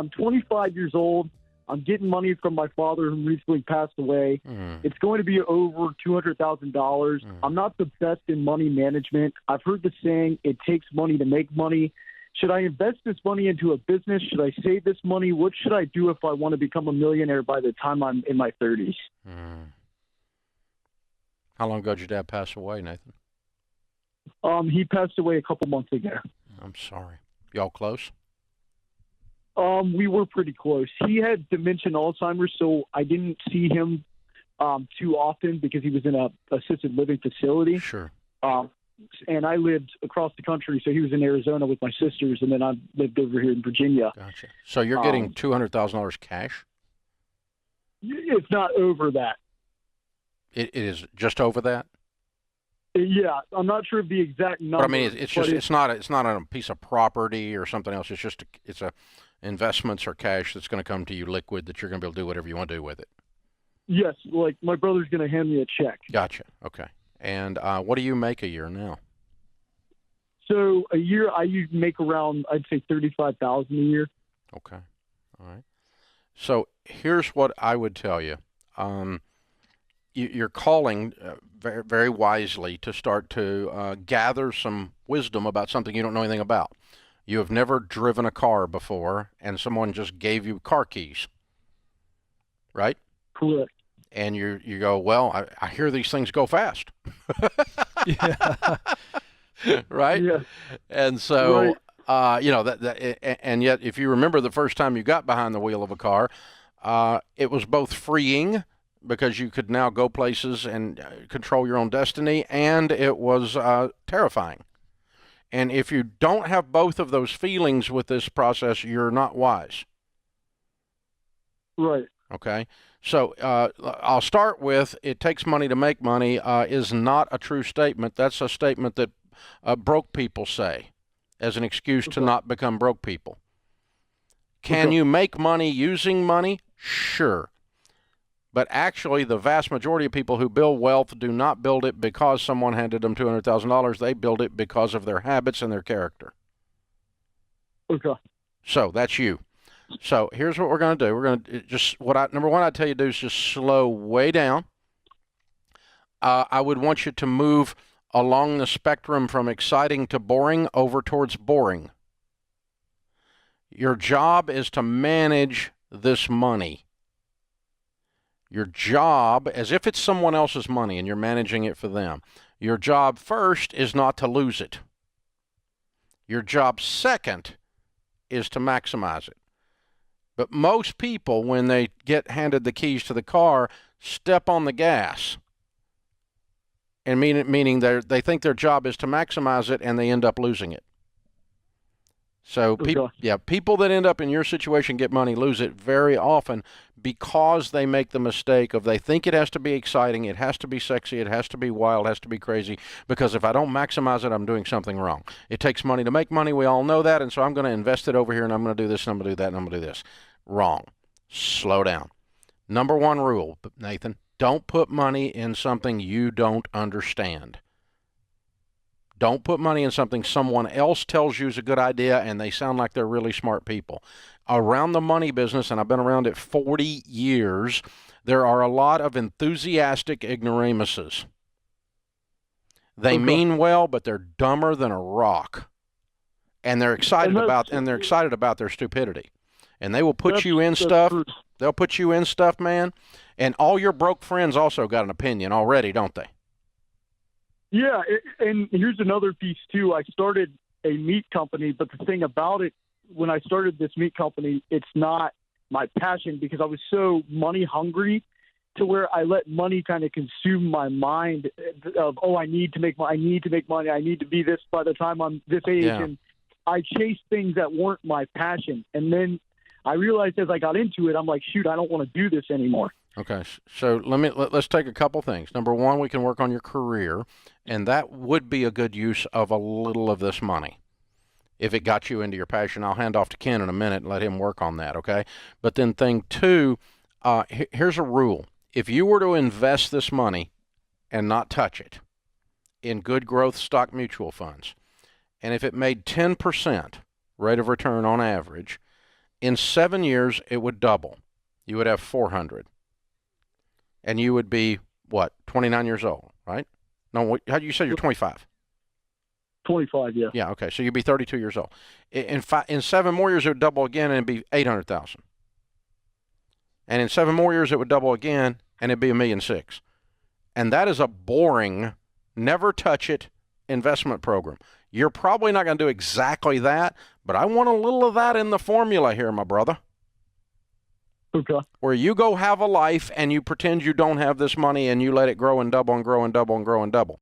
I'm 25 years old. I'm getting money from my father who recently passed away. It's going to be over $200,000. I'm not the best in money management. I've heard the saying, it takes money to make money. Should I invest this money into a business? Should I save this money? What should I do if I want to become a millionaire by the time I'm in my 30s? How long ago did your dad pass away, Nathan? He passed away a couple months ago. I'm sorry. Y'all close? We were pretty close. He had dementia and Alzheimer's, so I didn't see him too often because he was in a assisted living facility. Sure. And I lived across the country, so he was in Arizona with my sisters, and then I lived over here in Virginia. Gotcha. So you're getting $200,000 cash? It's not over that. It is just over that? Yeah, I'm not sure of the exact number. But I mean, it's not on a piece of property or something else. It's just it's investments or cash that's going to come to you liquid that you're going to be able to do whatever you want to do with it. Yes, like my brother's going to hand me a check. Gotcha. Okay. And what do you make a year now? So a year I make around, I'd say $35,000 a year. Okay. All right. So here's what I would tell you. You're calling very, very wisely to start to gather some wisdom about something you don't know anything about. You have never driven a car before, and someone just gave you car keys, right? Correct. And you go, well, I hear these things go fast. Yeah. Right? Yeah. And so, Right. and yet if you remember the first time you got behind the wheel of a car, it was both freeing because you could now go places and control your own destiny, and it was terrifying. And if you don't have both of those feelings with this process, you're not wise. Right. Okay? So I'll start with, it takes money to make money is not a true statement. That's a statement that broke people say as an excuse to not become broke people. Can you make money using money? Sure. But actually, the vast majority of people who build wealth do not build it because someone handed them $200,000. They build it because of their habits and their character. Okay. So that's you. So here's what we're going to do. We're going to number one, I'd tell you to do is just slow way down. I would want you to move along the spectrum from exciting to boring over towards boring. Your job is to manage this money. Your job, as if it's someone else's money and you're managing it for them, your job first is not to lose it. Your job second is to maximize it. But most people, when they get handed the keys to the car, step on the gas. And meaning they think their job is to maximize it, and they end up losing it. So people that end up in your situation get money lose it very often because they make the mistake of they think it has to be exciting, it has to be sexy, it has to be wild, it has to be crazy, because if I don't maximize it, I'm doing something wrong. It takes money to make money. We all know that, and so I'm going to invest it over here, and I'm going to do this, and I'm going to do that, and I'm going to do this. Wrong. Slow down. Number one rule, Nathan, don't put money in something you don't understand. Don't put money in something someone else tells you is a good idea and they sound like they're really smart people. Around the money business, and I've been around it 40 years, there are a lot of enthusiastic ignoramuses. They mean well, but they're dumber than a rock. And they're excited about their stupidity. And they will put you in stuff. They'll put you in stuff, man. And all your broke friends also got an opinion already, don't they? Yeah, and here's another piece, too. I started a meat company, but the thing about it, when I started this meat company, it's not my passion because I was so money hungry to where I let money kind of consume my mind of, I need to make money, I need to be this by the time I'm this age. Yeah. And I chased things that weren't my passion. And then I realized as I got into it, I'm like, shoot, I don't want to do this anymore. Okay, so let's take a couple things. Number one, we can work on your career, and that would be a good use of a little of this money. If it got you into your passion, I'll hand off to Ken in a minute and let him work on that, okay? But then thing two, here's a rule. If you were to invest this money and not touch it in good growth stock mutual funds, and if it made 10% rate of return on average, In 7 years, it would double. You would have 400. And you would be, what, 29 years old, right? No, how you say you're 25? 25, yeah. Yeah, okay. So you'd be 32 years old. In 7 more years, it would double again, and it'd be 800,000. And in 7 more years, it would double again, and it'd be $1.6 million. And that is a boring, never touch it investment program. You're probably not going to do exactly that, but I want a little of that in the formula here, my brother. Okay. Where you go have a life and you pretend you don't have this money and you let it grow and double and grow and double and grow and double.